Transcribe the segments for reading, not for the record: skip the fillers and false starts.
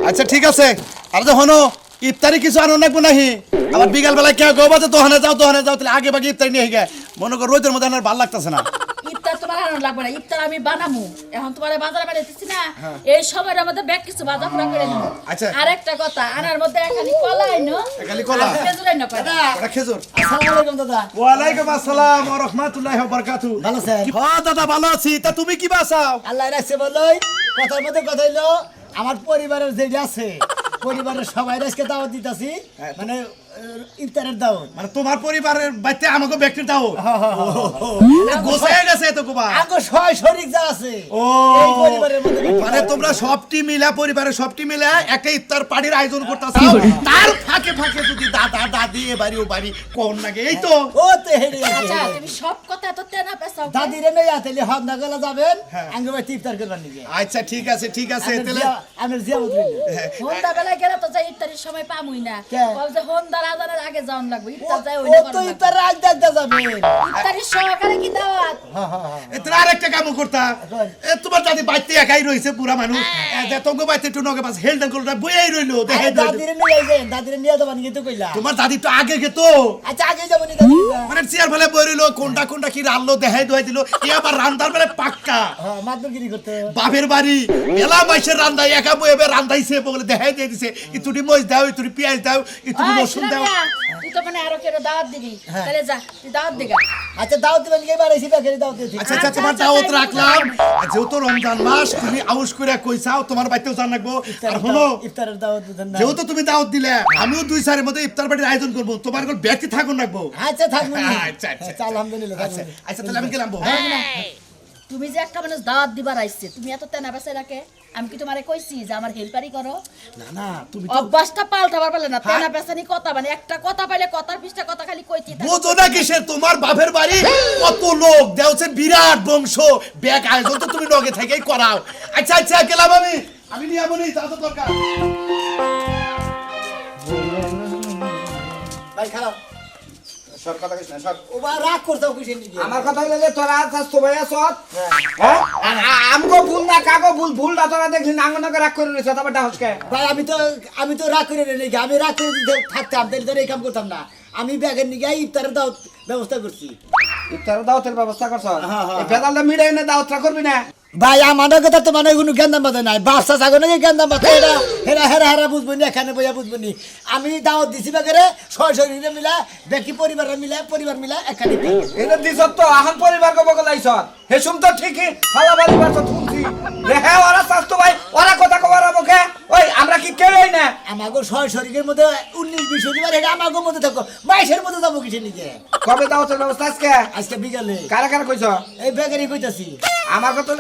আচ্ছা ঠিক আছে আর যে হনো ইফতারি কিছু আনো নাকবো নাহি আবার বিকাল বেলায় কেউ গো বাজে তোহানে যাও তাহলে আগে বাকি ইফতারি নিয়ে গে মনে কর রোদের মধ্যে আমার ভালো লাগতেছে না ইফতার তোমার আনার লাগবে না ইফতার আমি বানামু এখন তোমার বাজারে বানাইতেছি না এই সময়ের মধ্যে ব্যাগ কিছু বাজার পুরা করে নিব আচ্ছা। আর একটা কথা আনার মধ্যে খালি কলা আইনো খালি কলা? আর খেজুর আইনো কয়টা ওটা খেজুর আসসালামু আলাইকুম দাদা। ওয়ালাইকুম আসসালাম ওয়া রাহমাতুল্লাহি ওয়া বারাকাতুহু ভালো আছেন? হ্যাঁ দাদা ভালো আছি তা তুমি কি বাসাও আল্লাহ রাখছে বলই কথার মধ্যে কথা হইলো আমার পরিবারের যেটা আছে পরিবারের সবাই আজকে দাওয়াত দিতাছি মানে ইফতারের দাওয়াত মানে তোমার পরিবারের বাইতে আমাকে ব্যক্তির দাও হ্যাঁ। গোছায় গেছে তো কুবা আগো ছয় শরীক যা আছে ও এই পরিবারের মধ্যে মানে তোমরা সবটি মিলা পরিবারের সবটি মিলা একটা ইফতার পার্টির আয়োজন করতেছো তার ফাঁকে ফাঁকে যদি দাদা দাদি এ বাড়ি ও বাড়ি কোন লাগে এই তো ও তো হেডে আচ্ছা তুমি সব কথা তো তেনা পেছাও দাদিরে নই আতেলি হন্দা গলা যাবেন হ্যাঁ। আঙ্গে ভাই ইফতার করবার নিগে আচ্ছা ঠিক আছে তাহলে আপনার জিয়ামত রইল হন্ডা বেলায় গেলে তো যাই ইফতারের সময় পামুই না কে? বল যে হন্ডার আজানের আগে যাওন লাগবে ইফতার যাই ও ওইটা তো করো ইফতার আগ দেখতে যাবেন ইফতারের সহকারে কি দাওয়াত হ্যাঁ হ্যাঁ হ্যাঁ এ তোর আরেকটা কাম করতা এ তোমার দাদি বাইতে একাই রইছে পুরা মানুষ যে তোকে বাইতে একটু নগে পাস হেলটা করটা বইয়াই রইলো দেখে দাদিরে নিয়ে যাবেন দাদিরে নিয়ে যাবেন কিন্তু কইলা তোমার দাদি তো আগে গেত আচ্ছা আগে যাবো নি দাদি মানে চেয়ার ফেলে বই রইলো কোনটা কি রান্নলো দেখাই দোয়াই দিল এ আবার রান্দার বেলা পাক্কা হ্যাঁ মাদুরগিরি করতে বাপের বাড়ি মেলা মাইসের রান্দাই একা বইবে রান্দাইছে বলে দেখাই দিয়ে দিছে ইতুটি মরিচ দাও ইতুটি পেঁয়াজ দাও ইতুটি ওই, রসুন দাও শোনা মিয়া, তুই তো মানে আরো কেউ দাওয়াত দিবি তাহলে যা তুই দাওয়াত দিগা আচ্ছা দাওয়াত দিবেন কি বাড়াইছি বেকারি দাওয়াত দিছি আচ্ছা আচ্ছা তোমার দাওয়াত রাখলাম যেহেতু রমজান মাস তুমি আউস করে কইছাও তোমার বাইতেও জান লাগবো আর হলো ইফতারের দাওয়াত দিতেন না যেহেতু তুমি দাওয়াত দিলে আমিও 2 সালের মধ্যে ইফতার পার্টির আয়োজন করব তোমার কোন ব্যক্তি থাকুন রাখবো আচ্ছা থাকবেন আচ্ছা, আচ্ছা, আচ্ছা আলহামদুলিল্লাহ আচ্ছা থাকবেন। আচ্ছা তাহলে আমি গেলাম তুমি যে একটা মানুষ দাওয়াত দিবার আইছে তুমি এত তেনা বেসে রাখে আমি কি তোমারে কইছি যে আমার হেল্পারি করো না না তুমি অভ্যাসটা পাল্টাবার পারলে না তেনা বেসানি কথা মানে একটা কথা পাইলে কথার পিছটা কথা খালি কইছি বোঝো না কিসের তোমার বাপের বাড়ি কত লোক দেওছে বিরাট বংশ ব্যাগ আয়োজন তো তুমি নগে থেকেই করাও আচ্ছা আচ্ছা গেলাম আমি নিয়ে যাবো নি তা তো দরকার ভাই খারাপ সর কথা কইছ না সর ও বা রাগ করতাও কিসের নিগে আমার কথা হইলো যে তোরা আছিস তো ভাইয়া সৎ হ্যাঁ আমগো ভুল না কাগো ভুলটা তোরা দেখলি না আঙ্গনকে রাগ করে রইছ তারপর ডাহসকে ভাই আমি তো রাগ করে নেই আমি রাগ করে দিতে থাকতাম তাহলে তো এই কাম করতাম না আমি ব্যাগের নিগে ইফতারের দাওয়াত ব্যবস্থা করছি ইফতার দাওয়াতের ব্যবস্থা করছ হ্যাঁ, হ্যাঁ, এই বেদালটা মিড়াই না দাওয়াতটা করবি না ভাই আমার কথা তো মানে কোনো জ্ঞান বাধা নাই বাচ্চা ছাগল নাকি জ্ঞান বাধা এটা হেরা হেরা হেরা বুঝবো নি এখানে বইয়া বুঝবো নি আমি দাওয়াত দিছি বেকারে শরীরে মিলা ব্যক্তি পরিবার মিলা এখানে এটা দিছ তো আহন পরিবার কো বগল আইছ হেসুম তো ঠিকই ফালাবাড়ি বাস শুনছি রে হ্যাঁ ওরা স্বাস্থ্য ভাই ওরা কথা কবার মুখে ওই আমরা কি কেউই না আমাগো শরীরের মধ্যে 19-20 পরিবার এটা আমাগো মধ্যে থাকো 22-এর মধ্যে যাবো কিসের নিগে কবে দাওয়াতের ব্যবস্থা আজকে আজকে বিকালে কারা কারা কইছ এই বেকারি কইতাছি আমার কথা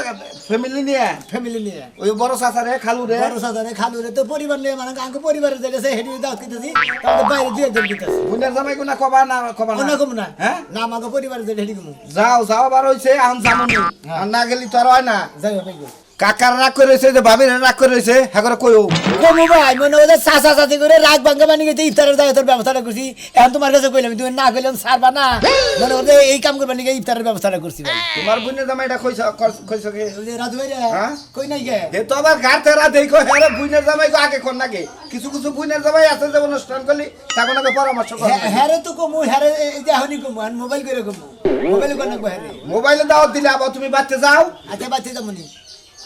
ফ্যামিলি নিয়ে ফ্যামিলি নিয়ে ওই বড় চাচারে খালু রে বড় সাদারে খালুরে তো পরিবার নিয়ে মানে আঙ্ক পরিবারের জায়গায় হেডি দাওয়াত দিতেছি তারপরে বাইরে দুই একজন দিতেছি বুনের জামাই কোনা কবা না কবা না ওনা কম না হ্যাঁ না আমাকে পরিবারের জায়গায় হেডি কম যাও বার হইছে এখন জামুনি আর না গেলি তো আর হয় না যাই হোক ভাই কাকার রাগ করে রয়েছে যে ভাবির রাগ করে রয়েছে হ্যাঁ করে কইও কমু ভাই মনে ওদের চাচা চাচি করে রাগ ভাঙ্গা বানিয়ে গেছে ইফতারের দাওয়াতের ব্যবস্থাটা করছি এখন তোমার কাছে কইলাম তুমি না কইলাম ছাড়বা না মনে ওদের এই কাম করবা নিয়ে ইফতারের ব্যবস্থাটা করছি ভাই তোমার বুনের জামাইটা কইছ কি ওই যে রাজু ভাই রে হ্যাঁ? কই নাই গে হে তো আবার গার তেরা দেখো হ্যাঁ বুনের জামাই গো আগে কোন নাকি কিছু বুনের জামাই আছে যে অনুষ্ঠান করলি তখন আগে পরামর্শ কর হ্যারে তো কমু হ্যারে এই যে এখনই কমু আর মোবাইল করে কমু মোবাইল করে না হ্যারে মোবাইলে দাওয়াত দিলে আবার তুমি বাচ্চা যাও আচ্ছা বাচ্চা যামনি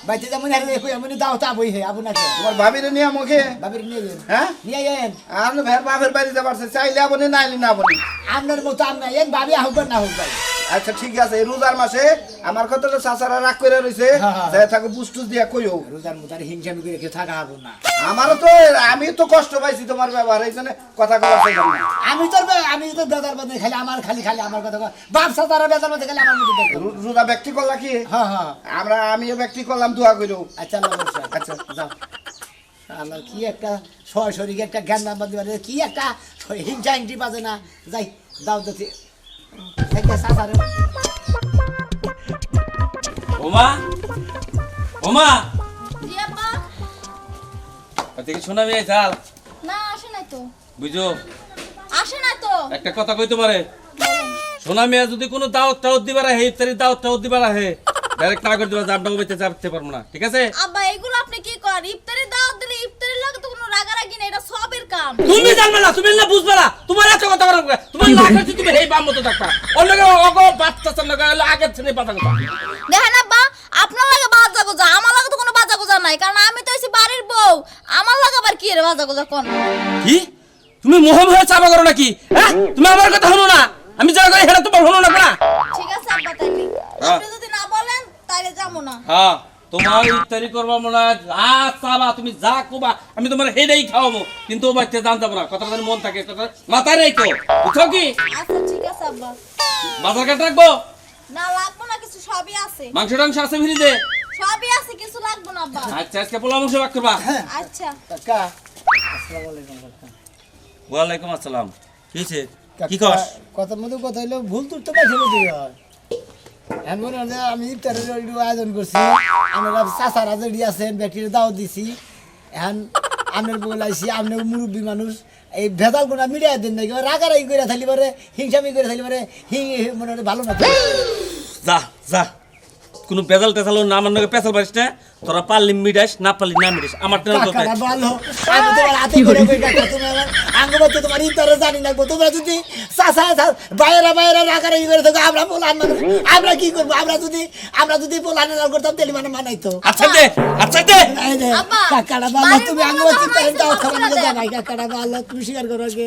বাচ্চা যামনি হ্যারে কই আমি দাওতা বই হে আপনাকে তোমার ভাবির নিয়ে মুখে বাবির নিয়ে যান হ্যাঁ নিয়ে যান আপনি ভের বাপের বাড়ি যাবার চাইলে আপনি নাইলে না বলি আপনার মতো আমি এন ভাবি আহ্বান না হোক ভাই আচ্ছা ঠিক আছে এই রোজার মাসে আমার কথা হলো চাচারা রাগ করে রয়েছে হ্যাঁ, হ্যাঁ। যে তাকে পুষ্টুস দিয়া কইও রোজার মুতার হিংসামি করে কেউ থাকা হবো না আমারও তো আমি তো কষ্ট পাইছি তোমার ব্যবহার এই জন্য কথা কওয়া চাইলাম না আমি তো বেদার মধ্যে খালি আমার খালি আমার কথা কয়। বাপসা তারা বেদার মধ্যে খালি আমার মধ্যে দেখো রোজা ব্যক্তি করলা কি হ্যাঁ হ্যাঁ আমিও ব্যক্তি করলাম দোয়া কইরো আচ্ছা আল্লাহ ভরসা। আচ্ছা যাও আল্লাহ কি একটা শরীরে একটা জ্ঞান নাম্বার দিবার কি একটা হিংসা হিংসি বাজে না যাই দাও দেখি সাসারে ওমা ওমা জি আব্বা ওদিকে শোনা মেয়ে চাল না আসে নাই তো বুঝো আসে নাই তো একটা কথা কইতে পারে সোনা মেয়ে যদি কোনো দাওয়াত দিবার আহে ইফতারি দাওয়াত দিবার আহে ডাইরেক্ট না করে দিবা যে আমরা বেঁচে যাতে পারবো না ঠিক আছে আব্বা এগুলো আপনি কি করেন ইফতারি দাওয়াত দিলে ইফতারির লগে জানতাম তুমি জানবে না, তুমি না বুঝবে না, তোমার এত কথা বলা তোমার না করছি তুমি এই বাম মতো থাকবা অন্যকে অগো বাচ্চা সামনে গেলে আগের ছেলে পাতা কথা দেখেন আব্বা আপনার লাগে বাজা গোজা আমার লাগে তো কোনো বাজা গোজা নাই কারণ আমি তো হইছি বাড়ির বউ আমার লাগে আবার কি রে বাজা গোজা কোন কি তুমি মোহম হয়ে চাপা করো নাকি হ্যাঁ তুমি আমার কথা শোনো না আমি যা কই হেরা তোমার শোনো না না ঠিক আছে আব্বা তাইলে আপনি যদি না বলেন তাইলে যাবো না হ্যাঁ তোমার ইফতারি করবা মনে হয় চাবা তুমি যা কোবা আমি তোমার হেডেই খাওয়াবো কিন্তু ও বাচ্চা জানতে পারো কথা যেন মন থাকে কথা মাথায় রেখো বুঝছো কি আচ্ছা ঠিক আছে আব্বা বাজার কাট রাখবো না লাগবো না কিছু সবই আছে মাংস টাংস আছে ফ্রিজে সবই আছে কিছু লাগবো না আব্বা আচ্ছা আজকে পোলা মাংস ভাগ করবা আচ্ছা কাকা আসসালামু আলাইকুম কাকা ওয়ালাইকুম আসসালাম কি হয়েছে কি কাকা, কস কথার মধ্যে কথা হইলো ভুল তুই তো পাইছে বুঝি হয় এমন হলে আমি ইফতারের একটু আয়োজন করছি আমরা চাচারা যেটি আছেন ব্যক্তির দাওয়াত দিছি এখন আপনার বলাইছি আপনার মুরব্বী মানুষ এই ভেজাল কোনা মিডিয়া দেন নাকি রাগারাগি করে থাকলে পারে হিংসামি করে থাকলে পারে মনে হয় ভালো না যা যা কোনো পেজাল টেজাল না আমার নাকি পেছাল পারিস না তোরা পারলি মিডাস না পারলি না মিডাস আমার তো কাকারা ভালো আমি তোমার হাতে করে কই কাকা তুমি আমার আঙ্গবাদ তো তোমার ইফতারে জানি না তোমরা যদি চাচা বাইরে রাগারাগি করে থাকো আমরা পোলান মানুষ আমরা কি করবো আমরা যদি পোলান না করতাম তাহলে মানে মানাইতো আচ্ছা দে এই যে, আব্বা, কাকারা ভালো বাড়ির তুমি বড় আঙ্গবাদ বড় চিন্তা মানুষ দাও তো খাবার করে দেয়। জানাই কাকারা ভালো তুমি স্বীকার করো আগে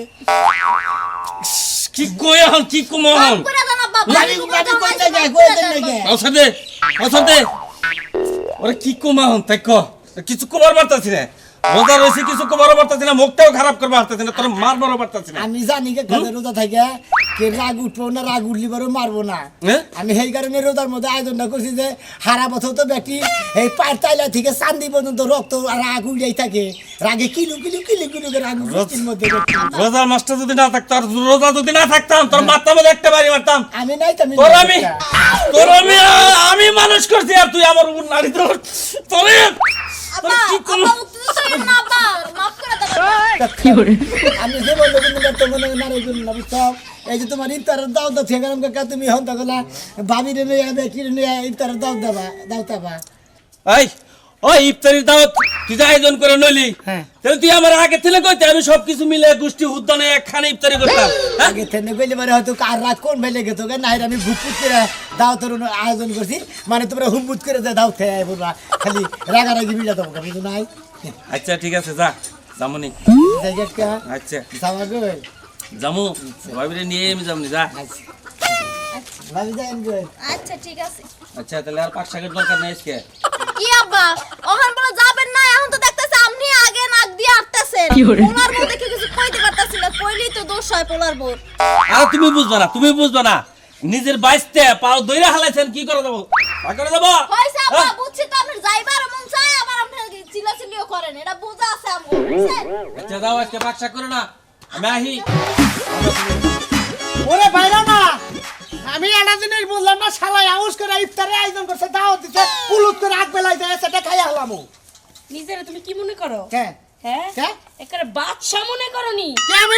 কি কই এখন কি কম এখন করে দেন আব্বা বাড়ি বাড়ি কই যায় কই দেন নাকি আচ্ছা দে ওরে কি কম এখন তাই ক কিছু কমার পারতাছি না রোজা রয়েছে কিছু কমার পারতাছি না মুখটাও খারাপ করবার পারতাছি না তোর মারবারও পারতাছি না আমি জানি কে কাজে রোজা থাকে কে রাগ উঠবো না রাগ উঠলি বড় মারবো না হ্যাঁ? আমি সেই কারণে রোজার মধ্যে আয়োজনটা করছি যে হারা বছর তো ব্যক্তি এই পায়ের তাইলা থেকে চান্দি পর্যন্ত রক্ত রাগ উড়াই থাকে রাগে কিলু করে রাগ বৃষ্টির মধ্যে করছি। রোজার মাস্টার যদি না থাকতো আর রোজা যদি না থাকতাম তোর মাথা মধ্যে একটা বাড়ি মারতাম আমি নাই তো তোর আমি মানুষ করছি আর তুই আমার উপর নারী তোর তোরে আব্বা কি করব? আব্বা উত্তেজিত হইবেন না আব্বা মাফ করে দেন আমি যে বলবো কিন্তু তো মনে নারী করুন না বুঝছো এই যে তোমার ইফতারের দাও তো থেকে কাকা তুমি হন তখন ভাবি রে নিয়ে ব্যক্তি নিয়ে ইফতারের দাও দাবা এই ওই ইফতারির দাওয়াত তুই যে আয়োজন করে নইলি হ্যাঁ। তাহলে তুই আমার আগে থেকে কইতে আমি সবকিছু মিলে গোষ্ঠী উদ্যানে একখানে ইফতারি করতাম হ্যাঁ? আগে থেকে কইলে মানে হয়তো কার রাত কোন বেলে গেতো না আমি ভুটফুট করে দাওয়াতের আয়োজন করছি মানে তোমরা হুমবুট করে দাও খেয়ে বলবা খালি রাগারাগি মিলা দেবো কিন্তু নাই আচ্ছা ঠিক আছে যা জামুনি জায়গা আচ্ছা যাওয়া গো জামু ভাবিরে নিয়ে আমি যামনি যা ভাবি যাই গো আচ্ছা ঠিক আছে আচ্ছা তাহলে আর পাঁচ টাকার দরকার নাই আজকে কি আব্বা ওখান বলে যাবেন না এখন তো দেখতেছে আপনি আগে নাক দিয়ে আটতেছেন পোলার বউ দেখে কিছু কইতে পারতাছি না কইলেই তো দোষ হয় পোলার বউ আর তুমি বুঝবা না নিজের বাইসতে পাও দইরা হালাইছেন কি করে দেবো করে দেবো হইছে আব্বা বুঝছি তো আপনার যাইবার মন চায় আবার আপনি চিল্লাচিল্লিও করেন এটা বুঝা আছে আমগো বুঝছেন আচ্ছা দাও আজকে বাক্সা করো না আমি আহি ওরে বাইরা না আমি একটা জিনিস বুঝলাম না শালা আউস করে ইফতারের আয়োজন করছে দাওয়াত দিতে পুলুত করে আগ বেলায় যায় সেটা খাইয়া হলামু নিজেরা তুমি কি মনে করো কে হ্যাঁ কে একেবারে বাদশা মনে করনি কে আমি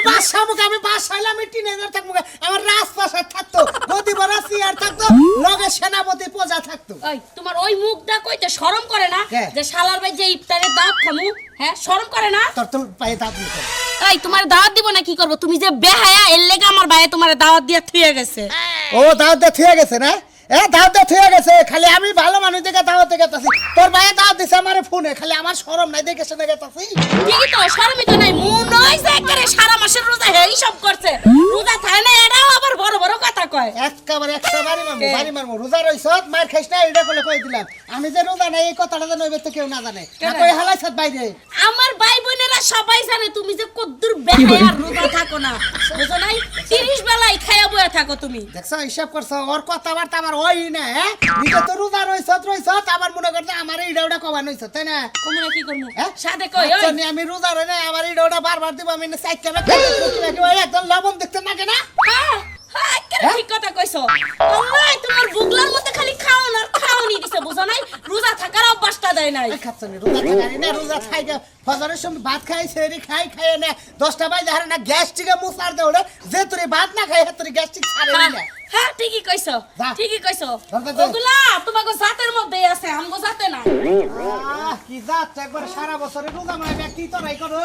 আমি বাস হইলাম আমি টিনেজার থাকবো আমার রাজপ্রাসাদ থাকতো গদি বড় চেয়ার থাকতো লগে সেনাপতি প্রজা থাকতো ওই তোমার ওই মুখটা কইতে শরম করে না কে? যে শালার ভাই যে ইফতারে দাওয়াত খামু হ্যাঁ শরম করে না তোর তো পায়ে দাঁত নিতে এই তোমার দাওয়াত দিব না কি করব তুমি যে বেহায়া এর লেগে আমার ভাই তোমার দাওয়াত দিয়া থুয়ে গেছে ও দাঁত দিয়ে থুয়ে গেছে না দাঁত দিয়ে থুয়ে গেছে খালি আমি ভালো মানুষ দেখে দাওয়াত দেখে তাছি তোর ভাই দাওয়াত দিছে আমার ফোনে খালি আমার শরম নাই দেখে শুনে গেতাছি ঠিকই তো শরমই তো নাই মন নয় যে একেবারে সারা মাসের রোজা হেই সব করছে রোজা থাকে না এটাও আবার বড় বড় কথা কয় একটা বাড়ি মারবো রোজা রইছ মার খাইছ না এটা বলে কই দিলাম আমি যে রোজা নাই এই কথাটা জানো এবার তো কেউ না জানে না কই হালাইছ বাইরে আমার ভাই বোনেরা সবাই জানে তুমি যে কদ্দুর বেহায়া রোজা থাকো না বুঝো নাই 30 বেলায় খায়া বয়া থাকো তুমি দেখছো হিসাব করছো ওর কথাবার্তা আমার ওই না হ্যাঁ নিজে তো রোজা রইছ আবার মনে করতে আমার এইটা ওটা কবান হইছ তাই না কমুনা কি করমু হ্যাঁ? সাথে কই আচ্ছা, ওই নি আমি রোজা রই না আমার এইটা ওটা বারবার দিব আমি সাইকেল একদম লবণ দেখতে নাকে না হ্যাঁ হ্যাঁ একেবারে ঠিক কথা কইছো আল্লাহ তোমার বুগলার মধ্যে খালি খাওন আর খাওনি দিছে বুঝো নাই রোজা থাকার অভ্যাসটা দেয় নাই খাচ্ছি রোজা থাকারি না রোজা খাই ফজরের সময় ভাত খাই সেরি খাই না 10টা বাজে হারে না গ্যাস্ট্রিকে মুসার দে ওরে যে তুই ভাত না খাই তুই গ্যাস্ট্রিক ছাড়ে না হ্যাঁ ঠিকই কইছো যা। ঠিকই কইছো ধর, ধর। ওগুলা তোমাকে জাতের মধ্যেই আছে আমগো জাতে না কি জাত একবার সারা বছরে রোজা মানে ব্যক্তি তো রাই করো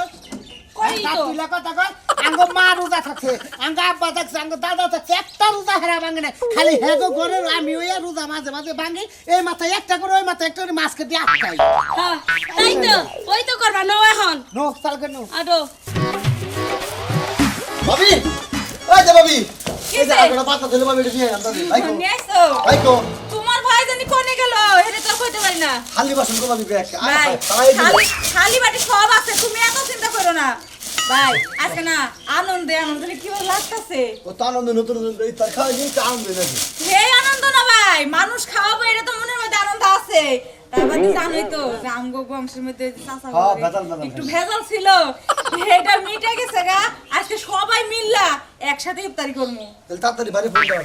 করি তো তুইলা কথা কর আঙ্গ মা রোজা থাকছে আঙ্গ আব্বা থাকছে আঙ্গ দাদা থাকছে একটা রোজা হারা ভাঙে না খালি হেগো ঘরের আমি ওই রোজা মাঝে মাঝে ভাঙি এই মাথায় একটা করে ওই মাথায় একটা করে মাছ কেটে আটকাই হ্যাঁ তাই তো ওই তো করবা নো এখন নো চালকে নো আডো ভাবি ওই যে ভাবি এই যে কে? আপনারা পাতা দিলে ভাবি এটা নিয়ে আনতে ভাইকো নিয়েছো ভাইকো তোমার ভাই জানি কোনে গেল হেরে তো কইতে পারি না খালি বাসন কো ভাবি ব্যাগ ভাই খালি খালি বাটি সব আছে তুমি এত চিন্তা করো না ভাই আজকে না আনন্দে আনন্দে কি ভালো লাগতাছে ও তো আনন্দ নতুন এই তার খাওয়া নিয়ে তো আনন্দ নাকি এই আনন্দ না ভাই মানুষ খাওয়াবো এটা তো মনের মধ্যে আনন্দ আছে তারপর জানোই তো যে আমগো বংশের মধ্যে চাচা হ্যাঁ, করে ভেজাল ভেজাল একটু ভেজাল ছিল এটা মিটে গেছে গা আজকে সবাই মিললা একসাথে ইফতারি করবো তাহলে তাড়াতাড়ি বাড়ি ফোন দাও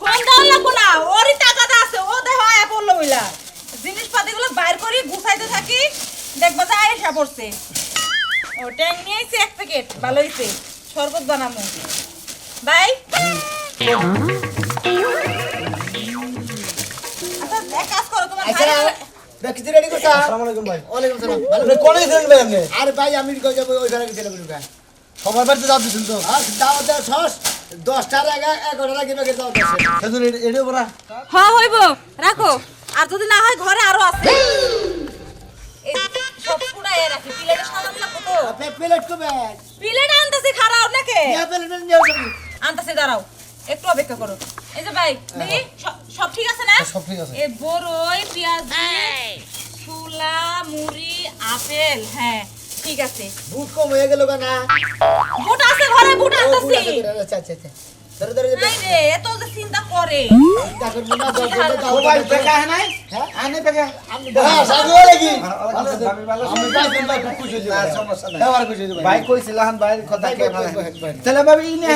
ফোন দেওয়া লাগবো না ওরই টাকাটা আছে ও দেহ আয়া পড়লো বইলা জিনিসপাতিগুলো বাইর করি গুছাইতে থাকি দেখবা যে আয়েশা পড়ছে ও ট্যাং নিয়ে আইছে 1 প্যাকেট ভালো হইছে শরবত বানামু ভাই আচ্ছা এক কাজ করো তোমার আচ্ছা ভাই দেখি তুই রেডি করছা আসসালামু আলাইকুম ভাই ওয়ালাইকুম সালাম ভালো আপনি কোনে গেছেন ভাই আপনি আরে ভাই আমি কই যাব ওই ঘরে গেছিলাম রুগা সবার বাড়িতে যাও দিছেন তো আর দাও দাও সস 10টার আগে 11টার আগে বেগে দাও দাও সেজন্য এডিও বড়া হ্যাঁ হইব রাখো আর যদি না হয় ঘরে আরো আছে এই সব পুরাই রাখি প্লেটে সাজানো লাগবো তো আপনি প্লেট কবে প্লেট আনতেছি খারাপ নাকি ইয়া প্লেট নিয়ে যাও আনতেছি দাঁড়াও একটু অপেক্ষা করো এই যে ভাই দেখি সব ঠিক আছে না সব ঠিক আছে। এই বড়ই পেঁয়াজ ছোলা মুড়ি আপেল হ্যাঁ ঠিক আছে বুট কম হয়ে গেল না বুট আছে ঘরে বুট আনতেছি আচ্ছা আচ্ছা আচ্ছা ধরে ধরে নাই রে এত যে চিন্তা করে দেখো না দাও ও ভাই দেখা হয় নাই হ্যাঁ? আনে দেখা আমি হ্যাঁ সাজু লাগি ভাবি ভালো আমি যাইছেন ভাই খুব খুশি হইছি না, সমস্যা নাই। এবার খুশি হইছি ভাই কইছিল হান ভাইয়ের কথা কে ভালো ভাই। তাহলে ভাবি ইনে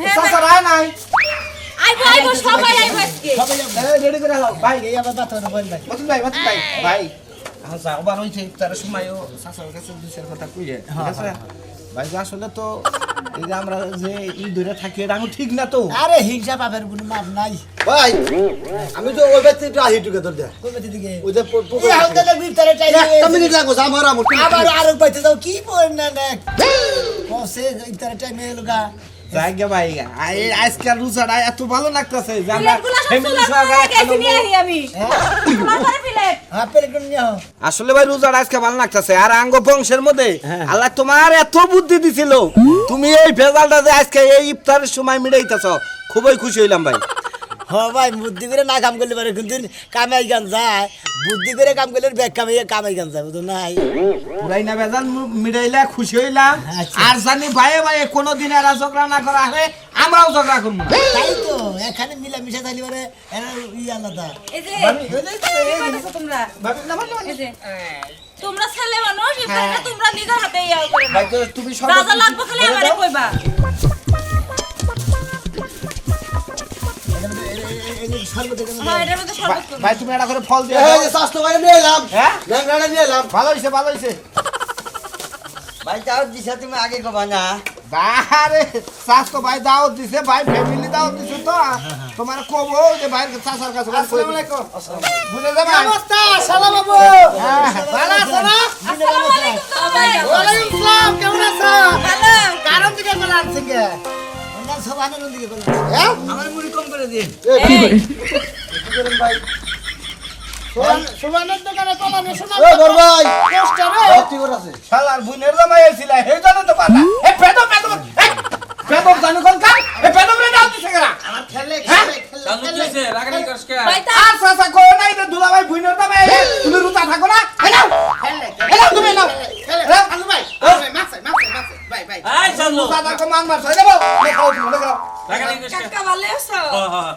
চাচা রায় নাই আইবো সবাই আইবো আজকে সবাই যাবো তাহলে রেডি করে হাও ভাই এই আবার বাত হবে বল ভাই মতন ভাই ভাই আচ্ছা ওবার হইছে তার সময়ও চাচার কাছে দুসের কথা কইয়ে ঠিক আছে ভাই যে আসলে তো এই যে আমরা যে ই ধরে থাকি এটা আমি ঠিক না তো আরে হিংসা পাবের কোনো মাপ নাই ভাই আমি তো ওই ব্যক্তি একটু আহি টুগেদার দে কবে দিকে ওই যে এই হালতে লাগবি তারে টাইম একটা মিনিট লাগো আমার আমার আবার আরেক বাইতে দাও কি বল না দেখ কসে তারে টাইম এলগা জায়গা ভাই আজকাল রুজাটা এত ভালো লাগতেছে যে আমরা প্লেটগুলো সব ফ্যামিলি চুলার সহকারে মধ্যে গেছে খাবো। নিয়ে আহি আমি তোমার ঘরে প্লেট হ্যাঁ প্লেট নিয়ে আও আসলে ভাই রোজাটা আজকে ভালো লাগতেছে আর আঙ্গ বংশের মধ্যে আল্লাহ তোমার এত বুদ্ধি দিছিল তুমি এই ভেজালটা যে আজকে এই ইফতারের সময় মিটাইতেছ খুবই খুশি হইলাম ভাই হ ভাই বুদ্ধি করে না কাম করলে পারে কিন্তু কামাই গান যায় বুদ্ধি করে কাম করলে ব্যাগ কামাই গান যায় বুঝো নাই পুরাই না ভেজাল মিটাইলে খুশি হইলাম আচ্ছা। আর জানি ভাইয়ে ভাইয়ে কোনোদিন এরা ঝগড়া না করা হবে আমরাও ঝগড়া করবো না তাই তো এখানে মিলা মিশা থাকলে পারে এরা ই আলাদা এই যে ভাবি, কি করতেছো তোমরা ভাবি, না, ভাবি, এই যে তোমরা ছেলে মানুষ ইফতারটা তোমরা নিজের হাতে ইয়া করে ভাই তো তুমি সব যা যা লাগবে খালি আমারে কইবা সর্বতে হ্যাঁ এটার মধ্যে শরবত করো ভাই তুমি এটা করে ফল দিয়ে এই যে স্বাস্থ্য ভাই নিয়ে এলাম হ্যাঁ ল্যাংড়া নিয়ে এলাম ভালো হইছে ভালো হইছে ভাই তাও দিশা তুমি আগে কবা না বাহারে স্বাস্থ্য ভাই দাওয়াত দিছে ভাই ফ্যামিলি দাওয়াত দিছে তো তোমার কব যে ভাইয়ের চাচার কাছে আসসালামু আলাইকুম বুঝে যাবে অবস্থা শালা বাবু ভালো আছো না আসসালামু আলাইকুম সবাই ওয়ালাইকুম আসসালাম কেমন আছো ভালো কারণ দিকে কোলা আনছেন কে ওনার সব আনন্দ দিকে কোলা হ্যাঁ আমার মুড়ি কম করে দিন এই ভাই সুবানের দোকানে কোলা নে শোনা ও বড় ভাই কষ্ট রে কি করে আছে শালার বুনের জামাই আইছিল হে জানো তো কথা এ পেদম জানো কোন কাম এ পেদম রে দাও দিছে কেরা আমার খেলে সাজু কি হইছে রাগানি করছ কে ভাই তা আর চাচা কো নাই রে দুলা ভাই বুনের জামাই তুমি রুতা থাকো না হেলাও হেলাও তুমি নাও আলু ভাই মাছ ভাই ভাই এই সাজু চাচা কো মান মার ছয় দেবো দেখাও তুমি দেখাও রাগানি করছ কে কাকা ভালো আছো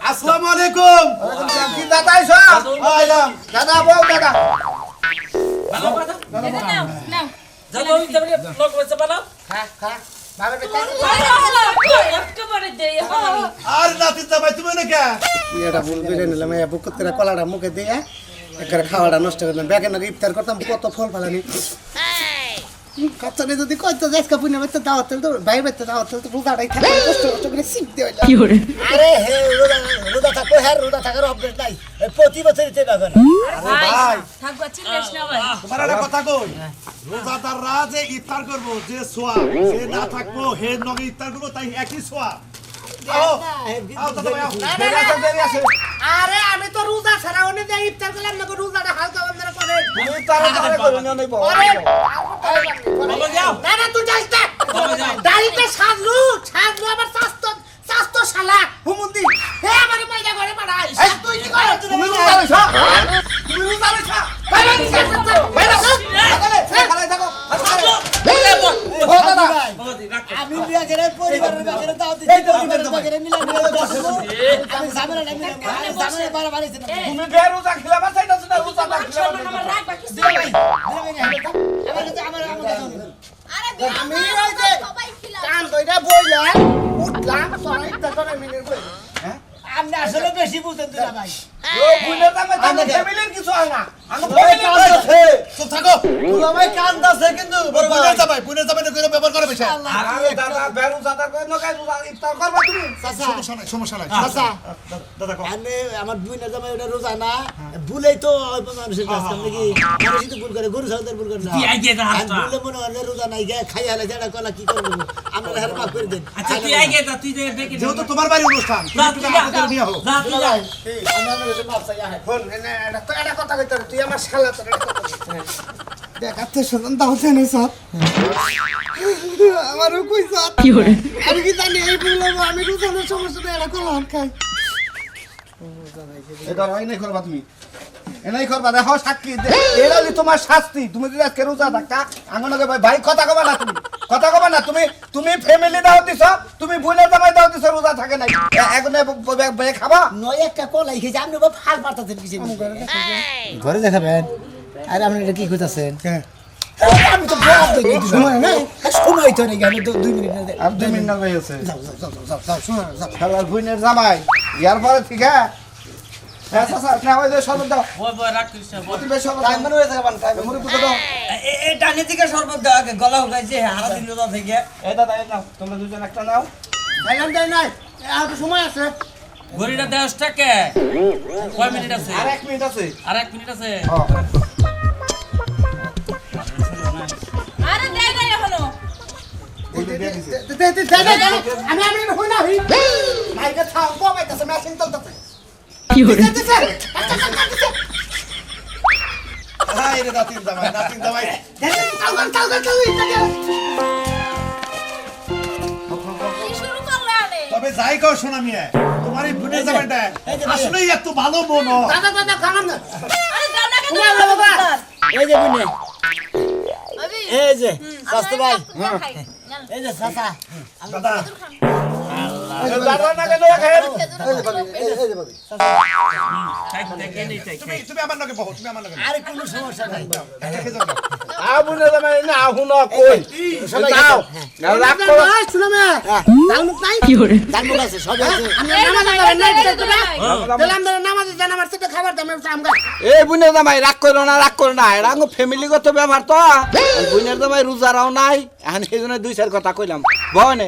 আসসালামু আলাইকুম কি দাদা আইছো আইলাম দাদা বউ দাদা ভালো কথা এই যে নাও নাও যাবো ওই যাবো লোক রয়েছে ভালো ভালো বেটা একেবারে দেই আর নাতি ভাই তুমি না কে এটা ভুল বেড়ে নিলাম এই বুক করে কলাটা মুখে দিয়ে একবারে খাওয়াটা নষ্ট করলাম ব্যাগে নাকি ইফতার করতাম কত ফল ফালানি কাচ্চানে যদি কইতো যে আজকে পুনে বেতে দাওয়াত তো বাইরে বেতে দাওয়াত তো রোজাটাই থাকে কষ্ট কষ্ট করে শিখতে হইলো আরে হে রোজা থাকো হ্যাঁ রোজা থাকার অভ্যাস নাই এই প্রতি বছর ইতে বাগান ভাই থাকবা চিল্লাস না ভাই তোমার একটা কথা কই রোজাদাররা যে ইফতার করব যে সোয়া সে না থাকবো হে নগে ইফতার করবো তাই একই সোয়া আও আও দাদা ভাই আও দেরি আছে, দেরি আছে। আরে আমি তো রোজা ছাড়া ওনে যে ইফতার করলাম না রোজাটা হালকা বন্ধ করে তুমি তাড়াতাড়ি করো না নেব। বাবা যাও না না তুই যাস না বাবা যাও দাড়িতে সাজলু আবার স্বাস্থ্য শালা হুমুন্দি হে আমারে পয়সা করে পাঠাই তুই কি করে তুমি রোজা রইছো? তুমি রোজা রইছো? বাইরে থাকো। ও দাদা, বাবা দি রাখ আমি বিয়া করে পরিবারের বাগেরে দাও দিছি পরিবারের বাগেরে মিলা আমি সামনে না মিলা আমি সামনে বাড়াবাড়ি ছিল তুমি বেরোজা খিলাবা চাইতাছ না রোজাটা খিলাবা? আমার রাখবা কিছু আমার কাছে আমার আরে আমি ওই যে সবাই খিলা কান দইরা বইলাম উঠলাম সবাই ইফতার করে মিলে বই আপনি আসলে বেশি বুঝেন তুই না ভাই ও বুঝলে তুমি তোমার ফ্যামিলির কিছু হয় না। আমি ফ্যামিলি আছে। চুপ থাকো ভাই কান্দাছে কিন্তু বুনে যাবে না করে ব্যবহার করে বেশি আরে দাদা বেরোজাটা কই না কাই রোজা ইফতার করবা তুমি? সমস্যা নাই চাচা দাদা কও আনে আমার দুই না জামাই ওটা রোজা না ভুলেই তো মানুষের কাজ কাম নাকি মানুষই তো ভুল করে গরু ছাগলের ভুল করে না তুই আগে যা আর হাসতা ভুলে মনে হয় যে রোজা নাই গে খাই হালে যেটা কলা কি করবো আমরা হেরে মাফ করে দেন আচ্ছা তুই আগে যা তুই যে ডেকে যেহেতু তোমার বাড়ি অনুষ্ঠান যা তুমি তুই একটু যা আগে করে নিয়ে হও যা তুই যা আমরা কাছে মাফ চাই আহে ফোন এটা কথা কইতে তুই আমার শালা তোর এটা কথা দেখ আত্মীয় স্বজন দাও জানে সব আমারও কই সব আমি কি জানি এই বললাম আমি রোজানের সমস্যা এটা করলাম খাই এটা হয় নাই করবা তুমি। এনাই করবা দেখো সাক্ষী এরা হলি তোমার শাস্তি। তুমি যদি আজকে রোজা থাকা আঙ্গনকে ভাই কথা কবা না তুমি। কথা কবা না তুমি ফ্যামিলি দাও দিছ, তুমি বোনের জামাই দাও দিছ রোজা থাকে নাই। এখন খাবা? নয় একটা কলাই খেয়েছে আপনি বাবা ফাল পাঠাতেন কিছু ঘরে দেখাবেন আরে আপনি এটা কি কইতাছেন আমি তো বড় দেখি সময় নাই সময় তো নেই আমি 2 মিনিট না আর 2 মিনিট হয়ে গেছে। যাও শোনা যাও শালার বোনের জামাই ইয়ার পরে ঠিক আছে। হ্যাঁ চাচা না ওই যে শরবত দাও। ওই বয় রাখ করিস না অতি বেশি শরবত টাইম মানে হয়ে যাবে টাইম মুড়ি পুতো দাও। এই টানে থেকে শরবত দাও আগে গলা উঠাইছে হারা দিন রোজা থেকে এই দাদা এই নাও তোমরা দুজন একটা নাও। খাইলাম দেয় নাই আর তো সময় আছে ঘড়িটা 10 টাকা কয় মিনিট আছে আর 1 মিনিট আছে। আর 1 মিনিট আছে আরে দেই না এখনো এই যে দিয়ে দিছে। আমি হই না হই মাইকে থাও বাইতেছে মেশিন চলতেছে হাই রে নাতিন জামাই কি শুরু করলে আরে তবে যাই কও শোনা মিয়া তোমার এই বুনে জামাইটা আসলেই এত ভালো মন দাদা খালাম না আরে দাও না কেন এই যে বুনে ভাবি এই যে স্বাস্থ্য ভাই খাই এই যে চাচা দাদা দাদা না কেন খায়? খাই দেখে নেই তাই তুমি আমার লগে বহো তুমি আমার লগে আরে কোনো সমস্যা নাই আ বোনের জামাই না হুন কই যাও রাখ করো। শুনো মে জালমুক নাই জানবো কাছে সব আছে আমি নামাজে যাবেন না দিলাম নামাজে জানা আমার সাথে খাবার দাম আমগা এই বোনের জামাই রাগ করো না এরা ফ্যামিলিগত ব্যাপার তো। বোনের জামাই রোজারাও নাই এখন এই জন্য 2-4 কথা কইলাম বহনে।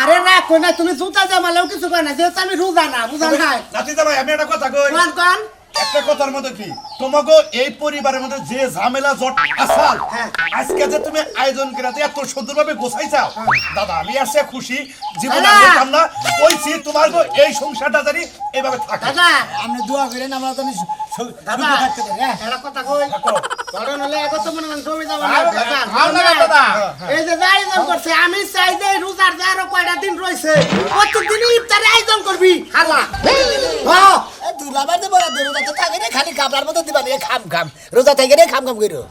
আরে না কই না তুমি জুতা জামালেও কিছু কই না যেহেতু আমি রোজা না বুঝা নাই নাতি জামাই আমি একটা কথা কই কোন একটা কথার মধ্যে কি তোমাকে এই পরিবারের মধ্যে যে ঝামেলা জট আসাল আজকে যে তুমি আয়োজন করে এত সুন্দরভাবে গোছাইছাও দাদা আমি আসছে খুশি জীবনে দাদা। বলতাম না কইছি তোমার গো এই সংসারটা জানি এইভাবে থাকে দাদা আপনি দোয়া করেন আমরা তো দাদা থাকতে পারি হ্যাঁ এরা কথা কই কারণ হলে এত মনে মনে জমি যাবে দাদা এই যে আয়োজন করছে আমি চাই যে রোজার যে আরো কয়টা দিন রয়েছে প্রত্যেকদিনই ইফতারে আয়োজন করবি হালা হ্যাঁ দুলাবার যে বড় রোজা তো থাকে না খালি কাপড়ার মতো দিবা নিয়ে খাম রোজা থেকে রে খাম কইরো